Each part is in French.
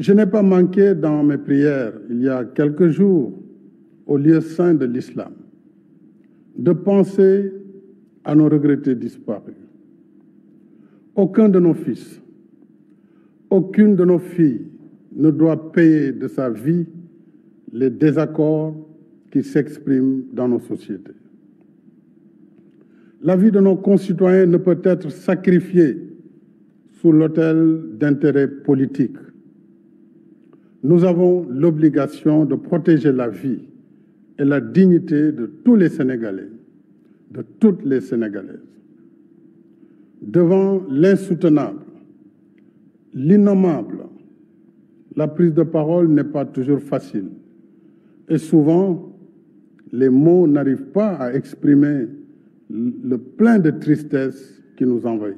Je n'ai pas manqué dans mes prières, il y a quelques jours, au lieu saint de l'islam, de penser à nos regrettés disparus. Aucun de nos fils, aucune de nos filles ne doit payer de sa vie les désaccords qui s'expriment dans nos sociétés. La vie de nos concitoyens ne peut être sacrifiée sous l'autel d'intérêts politiques. Nous avons l'obligation de protéger la vie et la dignité de tous les Sénégalais, de toutes les Sénégalaises. Devant l'insoutenable, l'innommable, la prise de parole n'est pas toujours facile. Et souvent, les mots n'arrivent pas à exprimer le plein de tristesse qui nous envahit.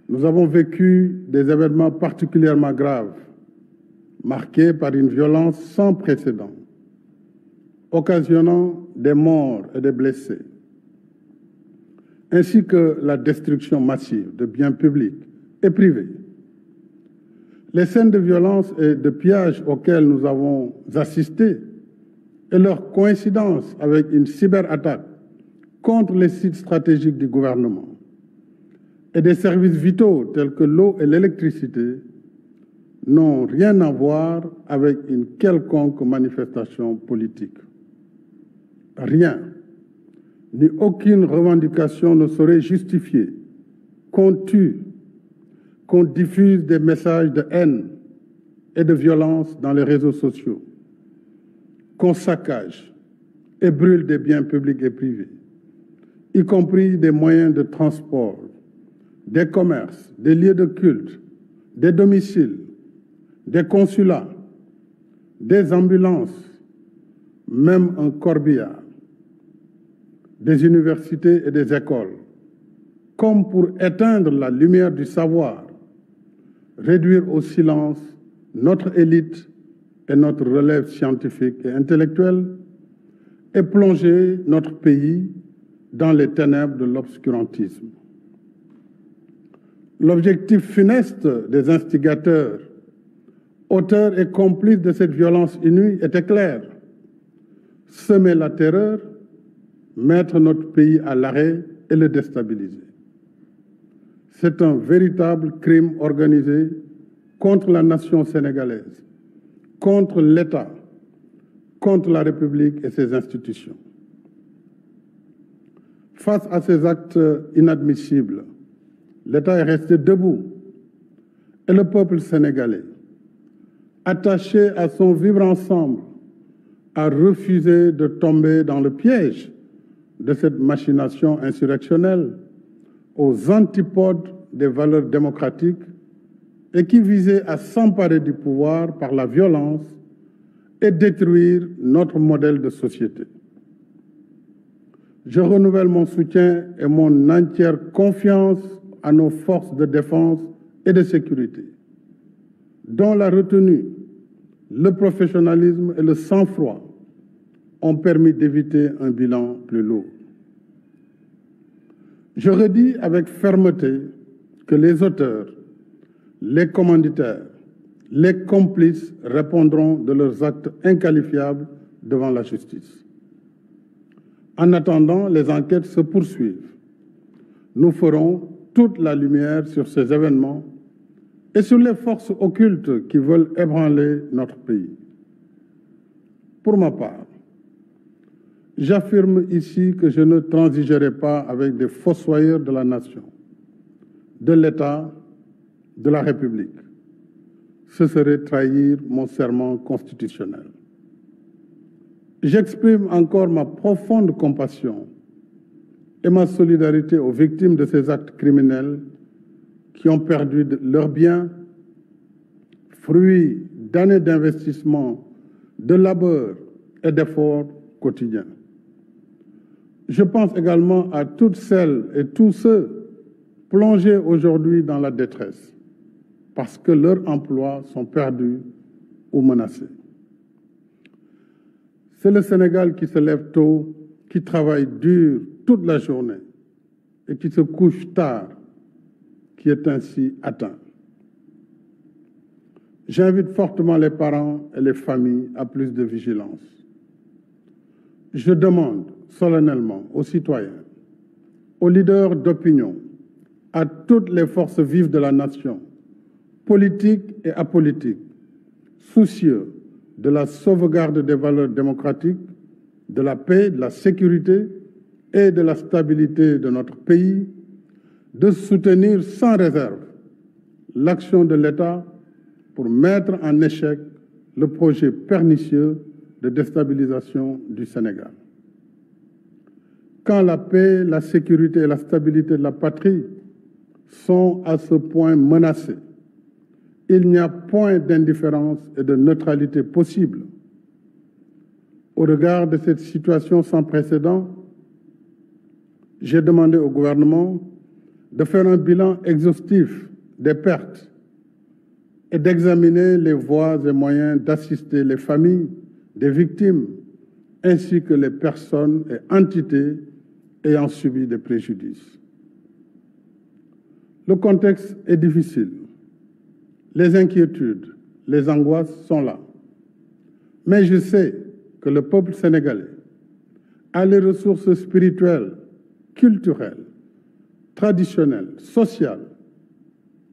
Nous avons vécu des événements particulièrement graves, marqués par une violence sans précédent, occasionnant des morts et des blessés, ainsi que la destruction massive de biens publics et privés. Les scènes de violence et de pillage auxquelles nous avons assisté et leur coïncidence avec une cyberattaque contre les sites stratégiques du gouvernement et des services vitaux tels que l'eau et l'électricité n'ont rien à voir avec une quelconque manifestation politique. Rien, ni aucune revendication ne saurait justifier qu'on tue, qu'on diffuse des messages de haine et de violence dans les réseaux sociaux, qu'on saccage et brûle des biens publics et privés, y compris des moyens de transport, des commerces, des lieux de culte, des domiciles, des consulats, des ambulances, même un corbillard, des universités et des écoles, comme pour éteindre la lumière du savoir, réduire au silence notre élite et notre relève scientifique et intellectuelle, et plonger notre pays dans les ténèbres de l'obscurantisme. L'objectif funeste des instigateurs, auteurs et complices de cette violence inouïe était clair: semer la terreur, mettre notre pays à l'arrêt et le déstabiliser. C'est un véritable crime organisé contre la nation sénégalaise, contre l'État, contre la République et ses institutions. Face à ces actes inadmissibles, l'État est resté debout et le peuple sénégalais, attaché à son vivre ensemble, a refusé de tomber dans le piège de cette machination insurrectionnelle aux antipodes des valeurs démocratiques et qui visait à s'emparer du pouvoir par la violence et détruire notre modèle de société. Je renouvelle mon soutien et mon entière confiance à nos forces de défense et de sécurité, dont la retenue, le professionnalisme et le sang-froid ont permis d'éviter un bilan plus lourd. Je redis avec fermeté que les auteurs, les commanditaires, les complices répondront de leurs actes inqualifiables devant la justice. En attendant, les enquêtes se poursuivent. Nous ferons toute la lumière sur ces événements et sur les forces occultes qui veulent ébranler notre pays. Pour ma part, j'affirme ici que je ne transigerai pas avec des fossoyeurs de la nation, de l'État, de la République. Ce serait trahir mon serment constitutionnel. J'exprime encore ma profonde compassion et ma solidarité aux victimes de ces actes criminels qui ont perdu leurs biens, fruits d'années d'investissement, de labeur et d'efforts quotidiens. Je pense également à toutes celles et tous ceux plongés aujourd'hui dans la détresse parce que leurs emplois sont perdus ou menacés. C'est le Sénégal qui se lève tôt, qui travaille dur toute la journée et qui se couche tard, qui est ainsi atteint. J'invite fortement les parents et les familles à plus de vigilance. Je demande solennellement aux citoyens, aux leaders d'opinion, à toutes les forces vives de la nation, politiques et apolitiques, soucieux de la sauvegarde des valeurs démocratiques, de la paix, de la sécurité et de la stabilité de notre pays, de soutenir sans réserve l'action de l'État pour mettre en échec le projet pernicieux de déstabilisation du Sénégal. Quand la paix, la sécurité et la stabilité de la patrie sont à ce point menacées, il n'y a point d'indifférence et de neutralité possible. Au regard de cette situation sans précédent, j'ai demandé au gouvernement de faire un bilan exhaustif des pertes et d'examiner les voies et moyens d'assister les familles des victimes ainsi que les personnes et entités ayant subi des préjudices. Le contexte est difficile. Les inquiétudes, les angoisses sont là. Mais je sais que le peuple sénégalais a les ressources spirituelles, culturelles, traditionnelles, sociales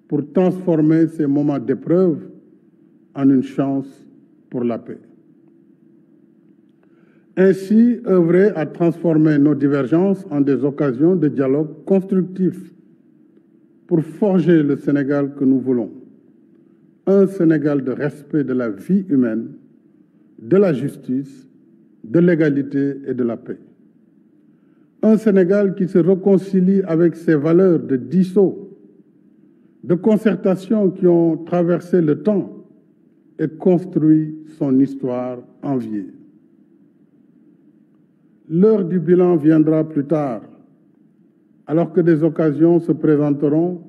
pour transformer ces moments d'épreuve en une chance pour la paix. Ainsi, œuvrer à transformer nos divergences en des occasions de dialogue constructif pour forger le Sénégal que nous voulons. Un Sénégal de respect de la vie humaine, de la justice, de l'égalité et de la paix. Un Sénégal qui se réconcilie avec ses valeurs de dialogue, de concertation qui ont traversé le temps et construit son histoire enviée. L'heure du bilan viendra plus tard, alors que des occasions se présenteront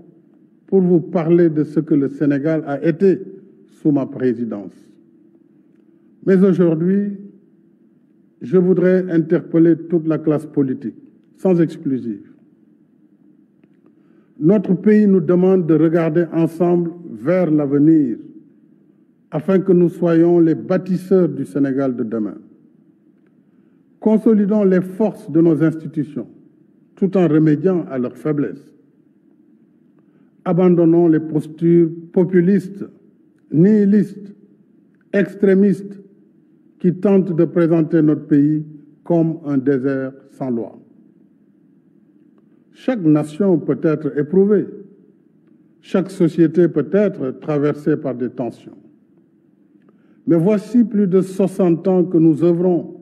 pour vous parler de ce que le Sénégal a été sous ma présidence. Mais aujourd'hui, je voudrais interpeller toute la classe politique, sans exclusive. Notre pays nous demande de regarder ensemble vers l'avenir, afin que nous soyons les bâtisseurs du Sénégal de demain. Consolidons les forces de nos institutions, tout en remédiant à leurs faiblesses. Abandonnons les postures populistes, nihilistes, extrémistes, qui tentent de présenter notre pays comme un désert sans loi. Chaque nation peut être éprouvée, chaque société peut être traversée par des tensions. Mais voici plus de 60 ans que nous œuvrons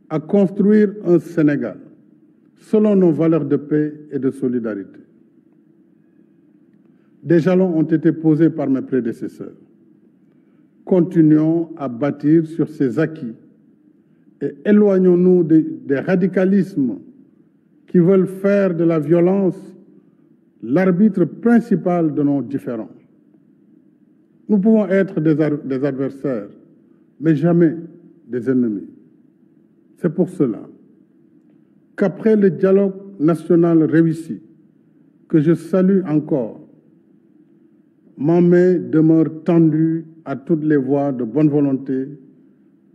à construire un Sénégal selon nos valeurs de paix et de solidarité. Des jalons ont été posés par mes prédécesseurs. Continuons à bâtir sur ces acquis et éloignons-nous des radicalismes qui veulent faire de la violence l'arbitre principal de nos différends. Nous pouvons être des adversaires, mais jamais des ennemis. C'est pour cela qu'après le dialogue national réussi, que je salue encore, ma main demeure tendue à toutes les voies de bonne volonté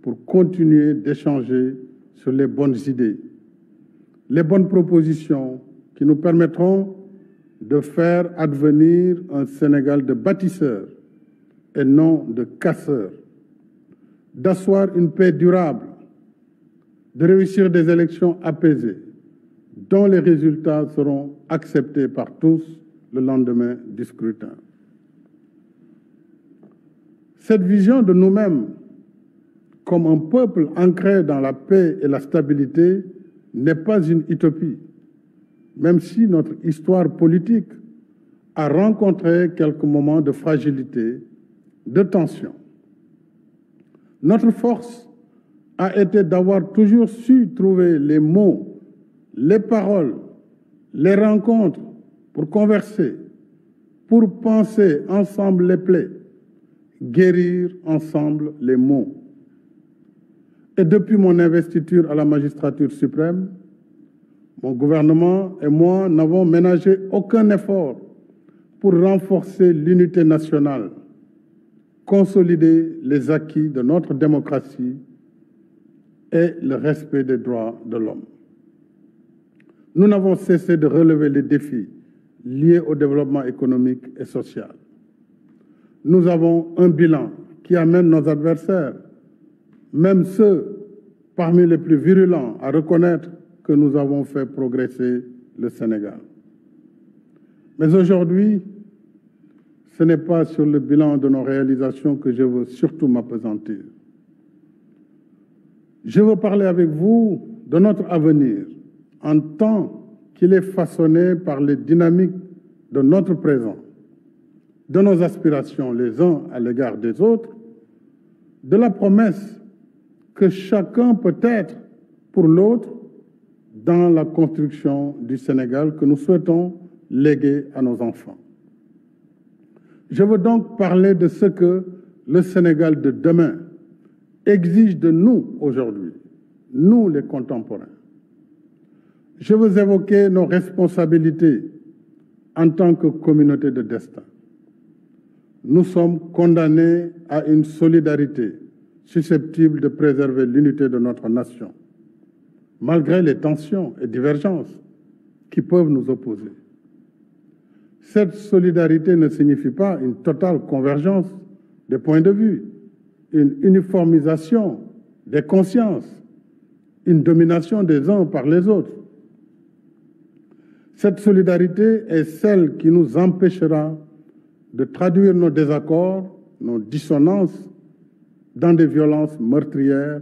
pour continuer d'échanger sur les bonnes idées, les bonnes propositions qui nous permettront de faire advenir un Sénégal de bâtisseurs et non de casseurs, d'asseoir une paix durable, de réussir des élections apaisées, dont les résultats seront acceptés par tous le lendemain du scrutin. Cette vision de nous-mêmes comme un peuple ancré dans la paix et la stabilité n'est pas une utopie, même si notre histoire politique a rencontré quelques moments de fragilité, de tension. Notre force a été d'avoir toujours su trouver les mots, les paroles, les rencontres pour converser, pour penser ensemble les plaies, guérir ensemble les maux. Et depuis mon investiture à la magistrature suprême, mon gouvernement et moi n'avons ménagé aucun effort pour renforcer l'unité nationale, consolider les acquis de notre démocratie et le respect des droits de l'homme. Nous n'avons cessé de relever les défis liés au développement économique et social. Nous avons un bilan qui amène nos adversaires, même ceux parmi les plus virulents, à reconnaître que nous avons fait progresser le Sénégal. Mais aujourd'hui, ce n'est pas sur le bilan de nos réalisations que je veux surtout m'appesantir. Je veux parler avec vous de notre avenir en tant qu'il est façonné par les dynamiques de notre présent, de nos aspirations les uns à l'égard des autres, de la promesse que chacun peut être pour l'autre dans la construction du Sénégal que nous souhaitons léguer à nos enfants. Je veux donc parler de ce que le Sénégal de demain exige de nous aujourd'hui, nous les contemporains. Je veux évoquer nos responsabilités en tant que communauté de destin. Nous sommes condamnés à une solidarité susceptible de préserver l'unité de notre nation, malgré les tensions et divergences qui peuvent nous opposer. Cette solidarité ne signifie pas une totale convergence des points de vue, une uniformisation des consciences, une domination des uns par les autres. Cette solidarité est celle qui nous empêchera de traduire nos désaccords, nos dissonances dans des violences meurtrières,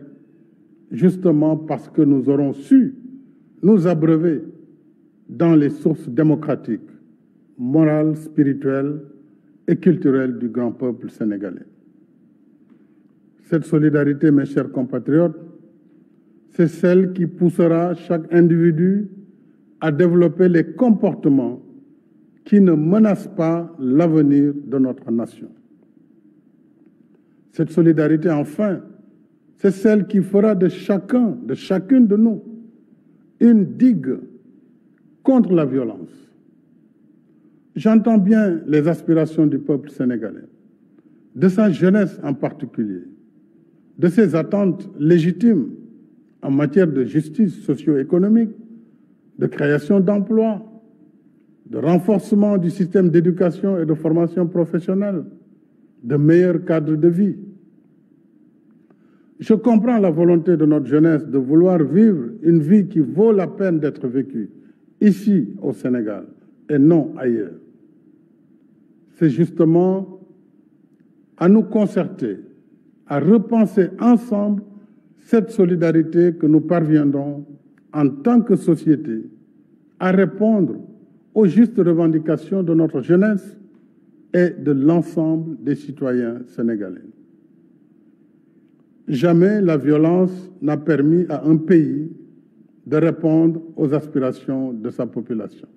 justement parce que nous aurons su nous abreuver dans les sources démocratiques, morales, spirituelles et culturelles du grand peuple sénégalais. Cette solidarité, mes chers compatriotes, c'est celle qui poussera chaque individu à développer les comportements qui ne menacent pas l'avenir de notre nation. Cette solidarité, enfin, c'est celle qui fera de chacun, de chacune de nous, une digue contre la violence. J'entends bien les aspirations du peuple sénégalais, de sa jeunesse en particulier, de ses attentes légitimes en matière de justice socio-économique, de création d'emplois, de renforcement du système d'éducation et de formation professionnelle, de meilleurs cadres de vie. Je comprends la volonté de notre jeunesse de vouloir vivre une vie qui vaut la peine d'être vécue ici au Sénégal et non ailleurs. C'est justement à nous concerter, à repenser ensemble cette solidarité que nous parviendrons en tant que société à répondre aux justes revendications de notre jeunesse et de l'ensemble des citoyens sénégalais. Jamais la violence n'a permis à un pays de répondre aux aspirations de sa population.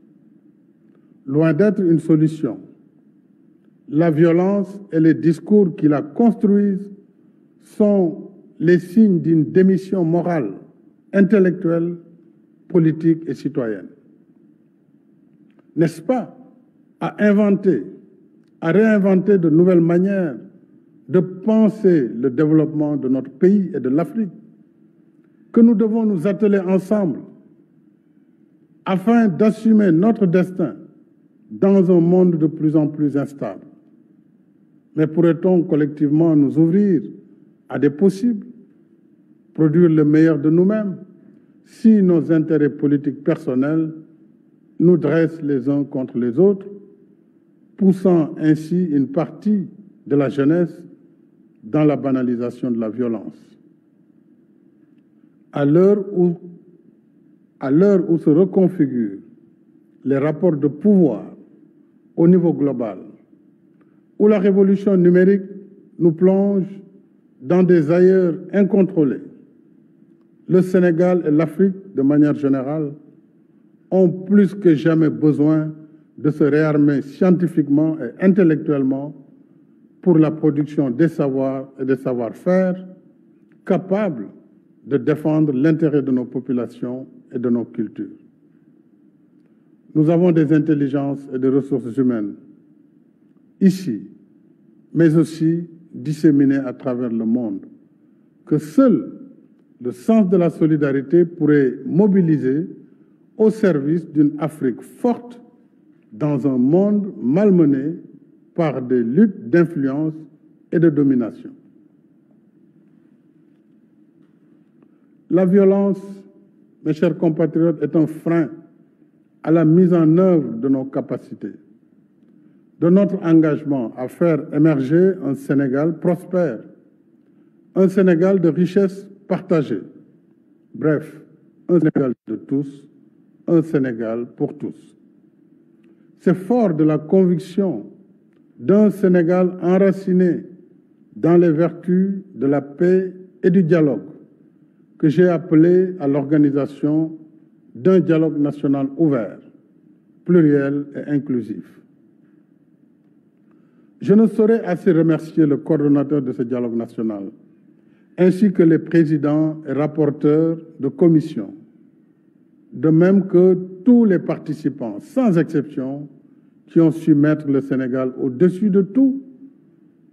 Loin d'être une solution, la violence et les discours qui la construisent sont les signes d'une démission morale, intellectuelle, politique et citoyenne. N'est-ce pas à inventer, à réinventer de nouvelles manières de penser le développement de notre pays et de l'Afrique que nous devons nous atteler ensemble afin d'assumer notre destin dans un monde de plus en plus instable. Mais pourrait-on collectivement nous ouvrir à des possibles, produire le meilleur de nous-mêmes, si nos intérêts politiques personnels nous dressent les uns contre les autres, poussant ainsi une partie de la jeunesse dans la banalisation de la violence. À l'heure où se reconfigurent les rapports de pouvoir au niveau global, où la révolution numérique nous plonge dans des ailleurs incontrôlés, le Sénégal et l'Afrique, de manière générale, ont plus que jamais besoin de se réarmer scientifiquement et intellectuellement pour la production des savoirs et des savoir-faire capables de défendre l'intérêt de nos populations et de nos cultures. Nous avons des intelligences et des ressources humaines ici, mais aussi disséminés à travers le monde, que seul le sens de la solidarité pourrait mobiliser au service d'une Afrique forte dans un monde malmené par des luttes d'influence et de domination. La violence, mes chers compatriotes, est un frein à la mise en œuvre de nos capacités, de notre engagement à faire émerger un Sénégal prospère, un Sénégal de richesse partagée. Bref, un Sénégal de tous, un Sénégal pour tous. C'est fort de la conviction d'un Sénégal enraciné dans les vertus de la paix et du dialogue que j'ai appelé à l'organisation d'un dialogue national ouvert, pluriel et inclusif. Je ne saurais assez remercier le coordonnateur de ce dialogue national, ainsi que les présidents et rapporteurs de commission, de même que tous les participants, sans exception, qui ont su mettre le Sénégal au-dessus de tout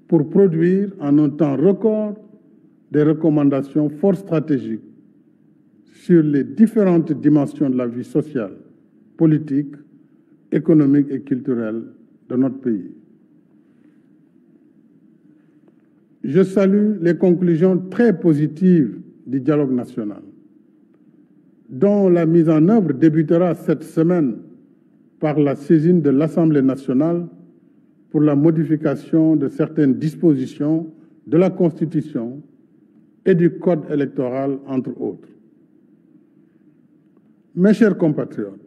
pour produire en un temps record des recommandations fort stratégiques sur les différentes dimensions de la vie sociale, politique, économique et culturelle de notre pays. Je salue les conclusions très positives du dialogue national, dont la mise en œuvre débutera cette semaine par la saisine de l'Assemblée nationale pour la modification de certaines dispositions de la Constitution et du Code électoral, entre autres. Mes chers compatriotes,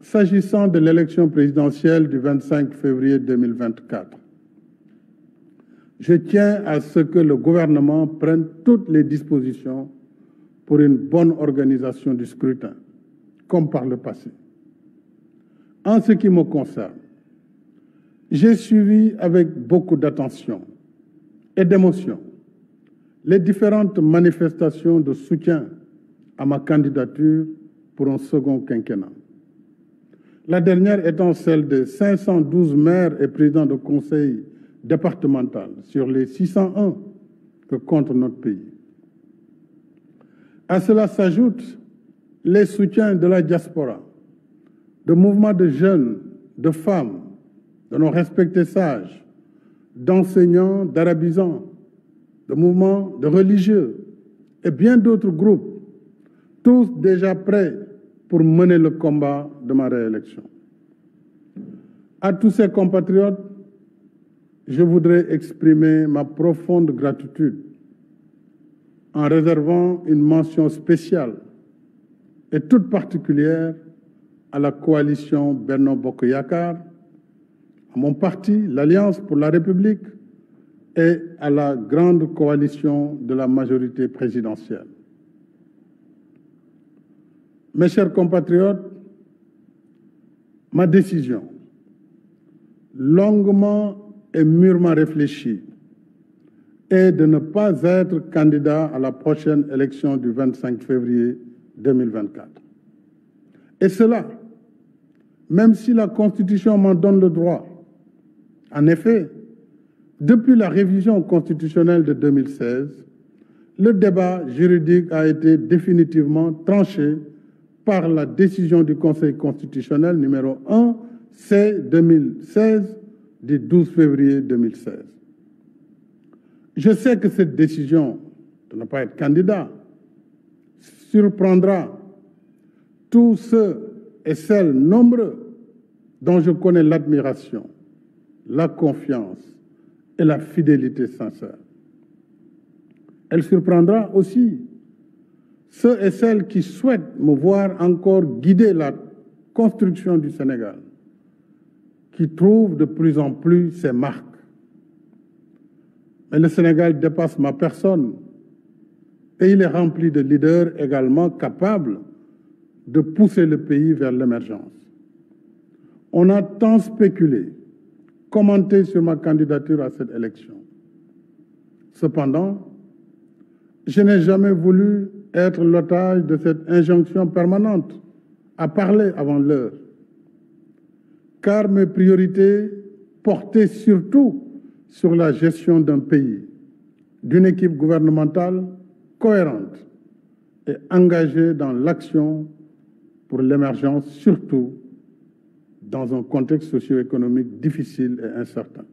s'agissant de l'élection présidentielle du 25 février 2024, je tiens à ce que le gouvernement prenne toutes les dispositions pour une bonne organisation du scrutin, comme par le passé. En ce qui me concerne, j'ai suivi avec beaucoup d'attention et d'émotion les différentes manifestations de soutien à ma candidature pour un second quinquennat. La dernière étant celle des 512 maires et présidents de conseil départemental sur les 601 que compte notre pays. À cela s'ajoutent les soutiens de la diaspora, de mouvements de jeunes, de femmes, de nos respectés sages, d'enseignants, d'arabisants, de mouvements de religieux et bien d'autres groupes, tous déjà prêts pour mener le combat de ma réélection. À tous ces compatriotes, je voudrais exprimer ma profonde gratitude en réservant une mention spéciale et toute particulière à la coalition Benno Bokk Yakaar, à mon parti, l'Alliance pour la République, et à la grande coalition de la majorité présidentielle. Mes chers compatriotes, ma décision, longuement et mûrement réfléchie, est de ne pas être candidat à la prochaine élection du 25 février 2024. Et cela, même si la Constitution m'en donne le droit. En effet, depuis la révision constitutionnelle de 2016, le débat juridique a été définitivement tranché par la décision du Conseil constitutionnel numéro 1 C-2016 du 12 février 2016. Je sais que cette décision de ne pas être candidat surprendra tous ceux et celles nombreux dont je connais l'admiration, la confiance et la fidélité sincère. Elle surprendra aussi ceux et celles qui souhaitent me voir encore guider la construction du Sénégal, qui trouvent de plus en plus ses marques. Mais le Sénégal dépasse ma personne et il est rempli de leaders également capables de pousser le pays vers l'émergence. On a tant spéculé, commenté sur ma candidature à cette élection. Cependant, je n'ai jamais voulu être l'otage de cette injonction permanente à parler avant l'heure, car mes priorités portaient surtout sur la gestion d'un pays, d'une équipe gouvernementale cohérente et engagée dans l'action pour l'émergence, surtout dans un contexte socio-économique difficile et incertain.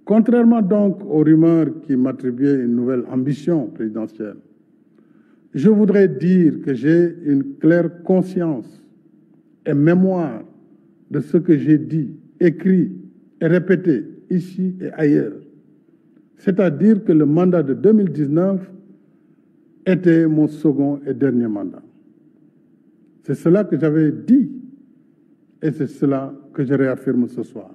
Contrairement donc aux rumeurs qui m'attribuaient une nouvelle ambition présidentielle, je voudrais dire que j'ai une claire conscience et mémoire de ce que j'ai dit, écrit et répété ici et ailleurs. C'est-à-dire que le mandat de 2019 était mon second et dernier mandat. C'est cela que j'avais dit et c'est cela que je réaffirme ce soir.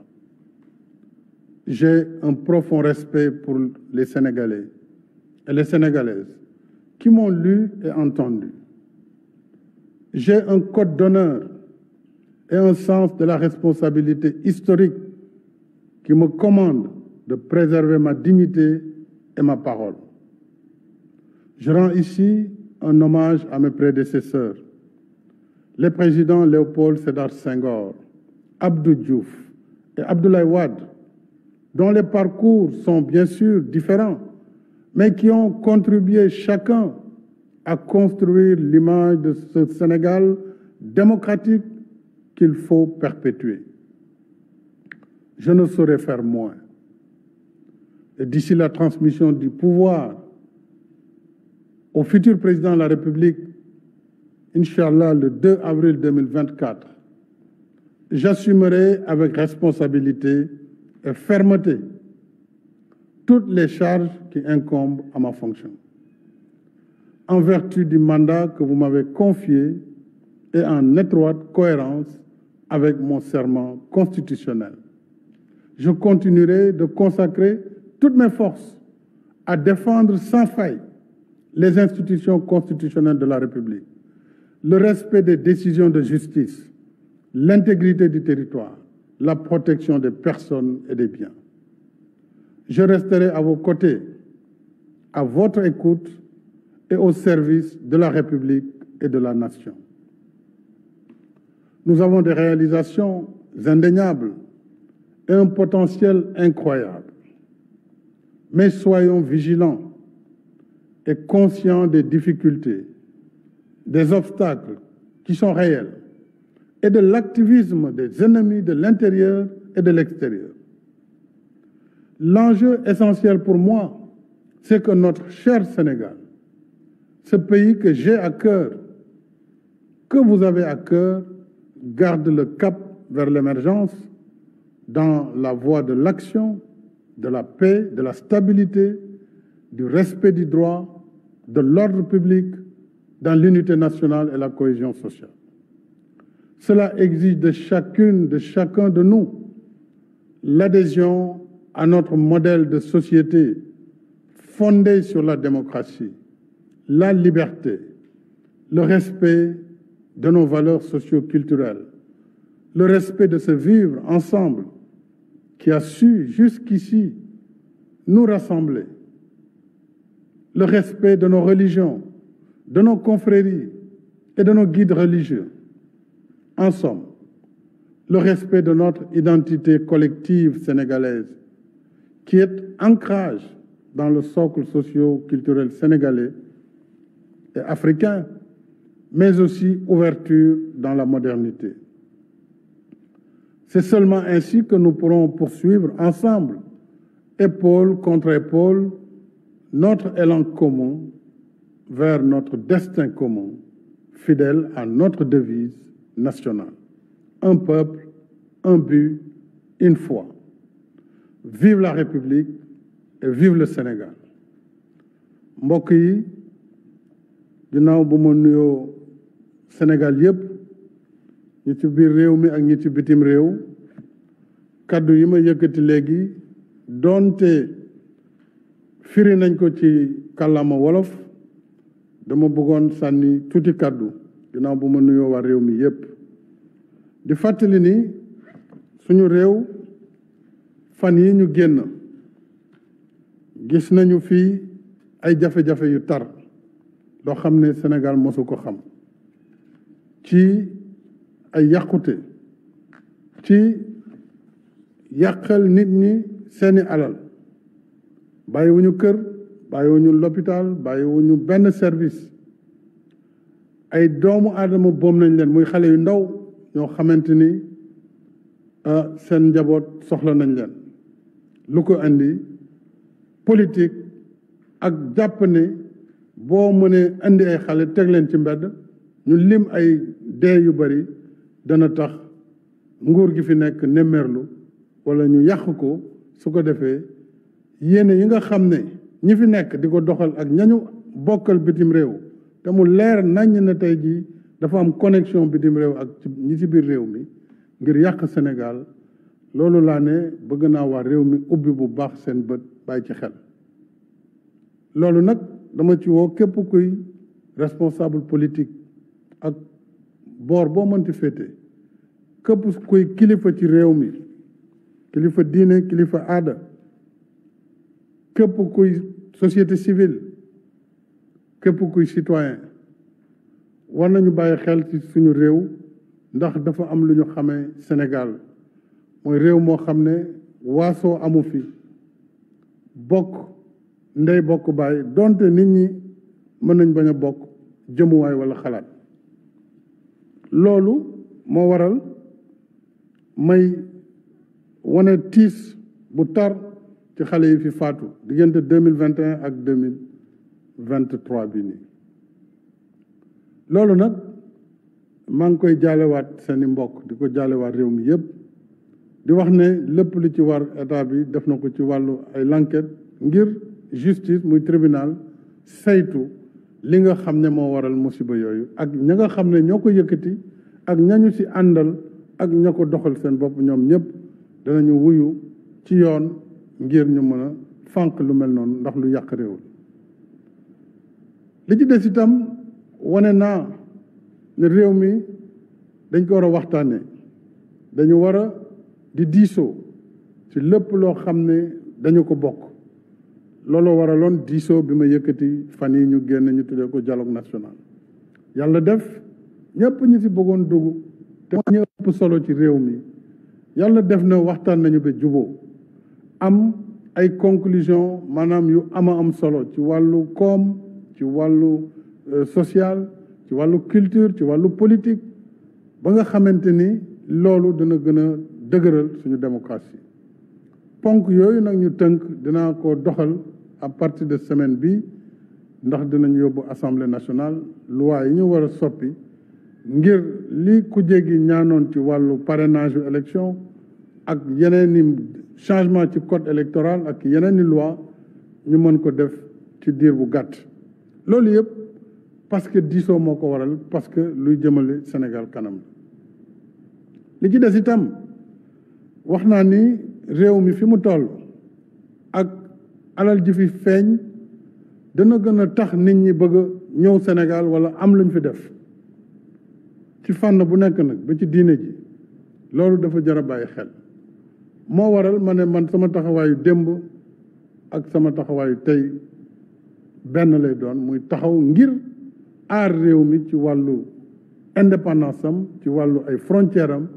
J'ai un profond respect pour les Sénégalais et les Sénégalaises qui m'ont lu et entendu. J'ai un code d'honneur et un sens de la responsabilité historique qui me commande de préserver ma dignité et ma parole. Je rends ici un hommage à mes prédécesseurs, les présidents Léopold Sédar Senghor, Abdou Diouf et Abdoulaye Wade, dont les parcours sont bien sûr différents, mais qui ont contribué chacun à construire l'image de ce Sénégal démocratique qu'il faut perpétuer. Je ne saurais faire moins. Et d'ici la transmission du pouvoir au futur président de la République, Inch'Allah, le 2 avril 2024, j'assumerai avec responsabilité et fermeté toutes les charges qui incombent à ma fonction, en vertu du mandat que vous m'avez confié et en étroite cohérence avec mon serment constitutionnel. Je continuerai de consacrer toutes mes forces à défendre sans faille les institutions constitutionnelles de la République, le respect des décisions de justice, l'intégrité du territoire, la protection des personnes et des biens. Je resterai à vos côtés, à votre écoute et au service de la République et de la nation. Nous avons des réalisations indéniables et un potentiel incroyable. Mais soyons vigilants et conscients des difficultés, des obstacles qui sont réels et de l'activisme des ennemis de l'intérieur et de l'extérieur. L'enjeu essentiel pour moi, c'est que notre cher Sénégal, ce pays que j'ai à cœur, que vous avez à cœur, garde le cap vers l'émergence dans la voie de l'action, de la paix, de la stabilité, du respect du droit, de l'ordre public, dans l'unité nationale et la cohésion sociale. Cela exige de chacune, de chacun de nous, l'adhésion à notre modèle de société fondé sur la démocratie, la liberté, le respect de nos valeurs socio-culturelles, le respect de ce vivre ensemble qui a su jusqu'ici nous rassembler, le respect de nos religions, de nos confréries et de nos guides religieux. En somme, le respect de notre identité collective sénégalaise, qui est ancrage dans le socle socio-culturel sénégalais et africain, mais aussi ouverture dans la modernité. C'est seulement ainsi que nous pourrons poursuivre ensemble, épaule contre épaule, notre élan commun vers notre destin commun, fidèle à notre devise nationale. Un peuple, un but, une foi. Vive la République et vive le Sénégal. mbokk yi ginnaaw bu ma nuyoo Sénégal yépp ñi ci biir réew mi ak ñi ci bitim réew kaddu yi ma yëkkati léegi doonte firi nañ ko ci kàllaama wolof dama bëggoon sànni tuuti kaddu ginnaaw bu ma nuyoo waa réew mi yépp di fàttali ni suñu réew fan yi ñu génn gis nañu fii ay jafe-jafe yu tar loo xam ne Sénégal mosu ko xam ci ay yàqute ci yàqal nit ñi seeni alal bàyyiwuñu kër bàyyiwuñu l'hôpital bàyyiwuñu benn service ay doomu aadama boom nañ leen muy xale yu ndaw ñoo xamante ni seen njaboot soxla nañ leen lu ko indi politique ak jàpp ne boo mënee indi ay xale teg leen ci mbedd ñu lim ay dee yu bari dana tax nguur gi fi nekk nemmeerlu wala ñu yàq ko su ko defee yéene yi nga xam ne ñi fi nekk di ko doxal ak ñañu bokkal bitim réew te mu leer naññ na tey jii dafa am connexion bitim réew ak ñi ci biir réew mi ngir yàq Sénégal loolu laa ne bëgg naa waa réew mi ubbi bu baax seen bët bàyyi ci xel loolu nag dama ci woo képp kuy responsable politique ak boor boo mënti féete képp kuy kilifa ci réew mi kilifa diine kilifa aada képp kuy société civile képp kuy citoyen war nañu bàyyi xel ci suñu réew ndax dafa am lu ñu xamee Sénégal mooy réew moo xam ne waasoo amu fi bokk ndey bokk baay donte nit ñi mën nañ bañ a bokk jëmuwaay walla xalaat loolu moo waral may wane tiis bu tar ci xale yi fi faatu diggante 2021 ak 2023 bi nii loolu nag maa ngi koy jaalewaat seeni mbokk di ko jaalewaat réew mi yépp di wax ne lépp lu ci war état bi def na ko ci wàllu ay l'enquête ngir justice muy tribunal saytu li nga xam ne moo waral musiba yooyu ak ña nga xam ne ñoo ko yëkkati ak ñañu ci àndal ak ña ko doxal seen bopp ñoom ñëpp danañu wuyu ci yoon ngir ñu mën a fànq lu mel noonu ndax lu yàq réew li ci des itam wane naa ne réew mi dañ ko war a waxtaanee dañu war a di diisoo ci lépp loo xam ne dañu ko bokk looloo waraloon diisoo bi ma yëkkati fan yi ñu génn ñu tuddee ko dialogue national yàlla def ñëpp ñi ci bëggoon dugg te ñu ëpp solo ci réew mi yàlla def na waxtaan nañu ba juboo am ay conclusion maanaam yu am solo ci wàllu koom ci wàllu social ci wàllu culture ci wàllu politique ba nga xamante ni loolu dana gën a dëgëral suñu démocratie ponk yooyu nag ñu tënk dinaa ko doxal à partir de semaine bi ndax dinañ yóbbu assemblée nationale loi yi ñu war a soppi ngir li ku jéggi ñaanoon ci wàllu parrainage yu élection ak yeneen i changement ci code électoral ak yeneen i loi ñu mën ko def ci diir bu gàtt loolu yëpp parce que diisoo moo ko waral parce que luy jëmale Sénégal kanam li ci des itam wax naa ni réew mi fi mu toll ak alal ji fi feeñ dana gën a tax nit ñi bëgg a ñëw Sénégal wala am luñ fi def ci fànn bu nekk nag ba ci diine ji loolu dafa jar a bàyyi xel moo waral ma ne man sama taxawaayu démb ak sama taxawaayu tey benn lay doon muy taxaw ngir aar réew mi ci wàllu indépendance am ci wàllu ay frontière am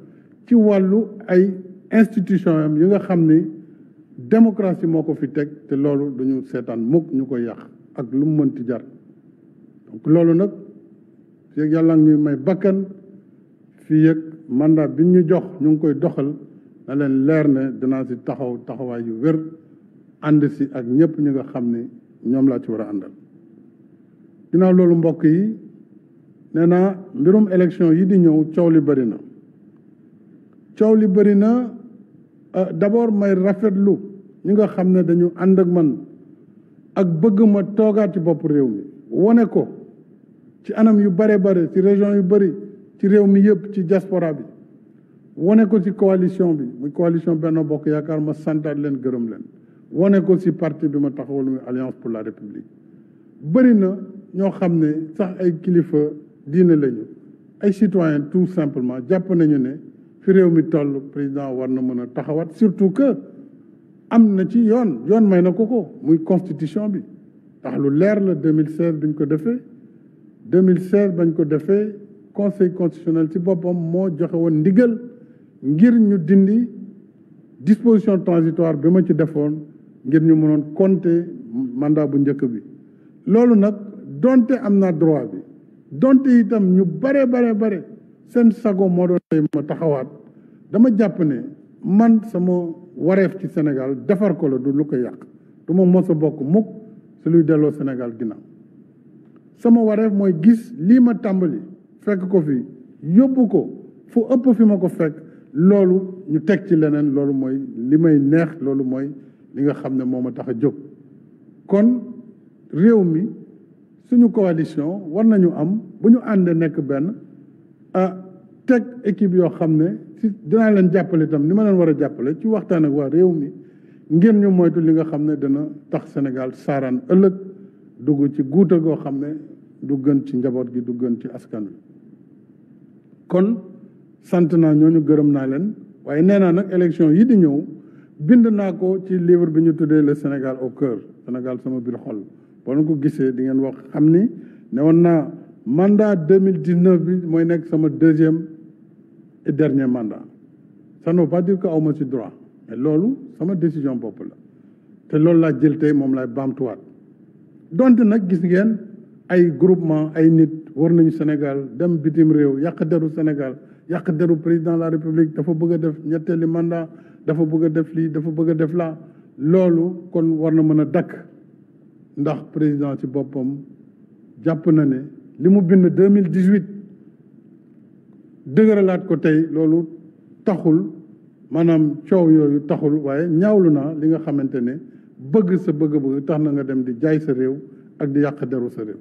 ci wàllu ay institution am yi nga xam ni démocratie moo ko fi teg te loolu duñu seetaan mukk ñu koy yàq ak lu mu mënti jar donc loolu nag fii ak yàlla ñuy may bakkan fii ak mandat bi ñu jox ñu ngi koy doxal na leen leer ne dinaa si taxawaay yu wér ànd si ak ñëpp ñi nga xam ne ñoom laa ci war a àndal ginnaaw loolu mbokk yi nee naa mbirum élection yi di ñëw coow li bëri na d'abord may rafetlu ñi nga xam ne dañu ànd ak man ak bëgg ma toogaat ci bopp réew mi wane ko ci anam yu bare ci région yu bëri ci réew mi yëpp ci diaspora bi wane ko ci coalition bi muy coalition Benno Bokk Yaakaar ma santaat leen gërëm leen wane ko ci parti bi ma taxawal muy Alliance pour la République bëri na ñoo xam ne sax ay kilifa diine lañu ay citoyens tout simplement jàpp nañu ne fi réew mi toll président war na mën a taxawaat surtout que am na ci yoon may na ko muy constitution bi ndax lu leer la 2016 biñ ko defee 2016 bañ ko defee conseil constitutionnel ci boppam moo joxe woon ndigal ngir ñu dindi disposition transitoire bi ma ci defoon ngir ñu mënoon compter mandat bu njëkk bi loolu nag donte am naa droit bi donte itam ñu bare seen sago moo doon tey ma taxawaat dama jàpp ne man sama wareef ci Sénégal defar ko la du lu ko yàq du ma mos a bokk mukk su luy delloo Sénégal ginnaaw sama wareef mooy gis lii ma tàmbali fekk ko fi yóbbu ko fu ëpp fi ma ko fekk loolu ñu teg ci leneen loolu mooy li may neex loolu mooy li nga xam ne moo ma tax a jóg kon réew mi suñu coalition war nañu am bu ñu àndee nekk benn teg équipe yoo xam ne si dinaa leen jàppale itam ni ma leen war a jàppale ci waxtaan ak waa réew mi ngir ñu moytu li nga xam ne dana tax Sénégal saaraan ëllëg dugg ci guuta goo xam ne du gën ci njaboot gi du gën ci askan wi kon sant naa ñooñu gërëm naa leen waaye nee naa nag élection yi di ñëw bind naa ko ci livre bi ñu tuddee le Sénégal au cœur Sénégal sama biir xol boo leen ko gisee di ngeen wax xam ni ne woon naa mandat 2019 bi mooy nekk sama deuxième et dernier mandat ça ne veut pas dire que aw ma ci droit mais loolu sama décision bopp la te loolu laa jël tey moom laay baamtuwaat donte nag gis ngeen ay groupement ay nit war nañu Sénégal dem bitim réew yàq deru Sénégal yàq deru président de la République dafa bëgg a def ñetteeli mandat dafa bëgg a def lii dafa bëgg a def laa loolu kon war na mën a dakk ndax président ci boppam jàpp na ne li mu bind 2018 dëgëralaat ko tey loolu taxul maanaam coow yooyu taxul waaye ñaawlu naa li nga xamante ne bëgg sa bëgg-bëgg tax na nga dem di jaay sa réew ak di yàq deru sa réew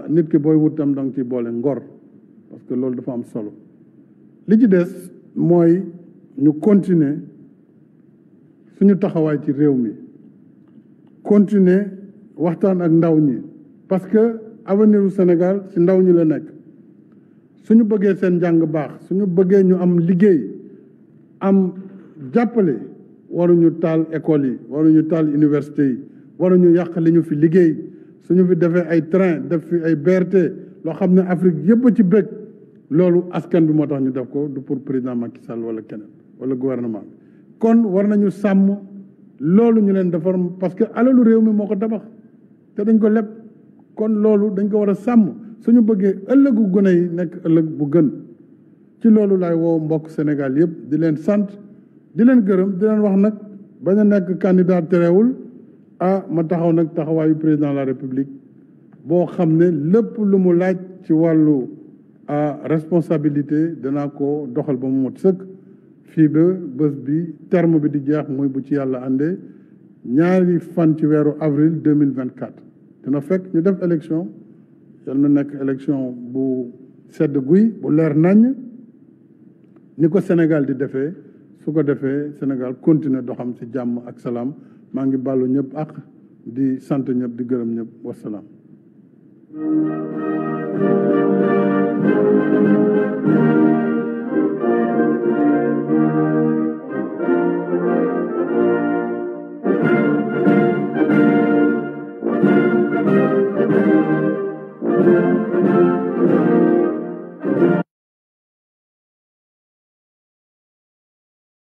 nit ki booy wut tam da nga ciy boole ngor parce que loolu dafa am solo li ci des mooy ñu continuer suñu taxawaay ci réew mi continuer waxtaan ak ndaw ñi parce que avenir u Sénégal ci ndaw ñi la nekk suñu bëggee seen njàng baax suñu bëggee ñu am liggéey am jàppale waruñu taal école yi waruñu taal université yi waruñu yàq li ñu fi liggéey suñu fi defee ay train def fi ay BRT loo xam ne Afrique yëpp ci bëgg loolu askan bi moo tax ñu def ko du pour président Macky Sall wala keneen wala gouvernement bi kon war nañu sàmm loolu ñu leen defar parce que alalu réew mi moo ko tabax te dañ ko leb kon loolu dañ ko war a sàmm suñu bëggee ëllëgu gone yi nekk ëllëg bu gën ci loolu laay woo mbokk Sénégal yëpp di leen sant di leen gërëm di leen wax nag bañ a nekk candidat terewul ma taxaw nag taxawaayu président de la République boo xam ne lépp lu mu laaj ci wàllu responsabilité danaa ko doxal ba mu mot sëkk fii ba bés bi terme bi di jeex muy bu ci yàlla àndee ñaari fan ci weeru avril 2024 dina fekk ñu def élection yal na nekk élection bu sedd guy bu leer naññ ni ko Sénégal di defee su ko defee Sénégal continuer doxam ci jàmm ak salaam maa ngi bàllu ñëpp ak di sant ñëpp di gërëm ñëpp wasalaam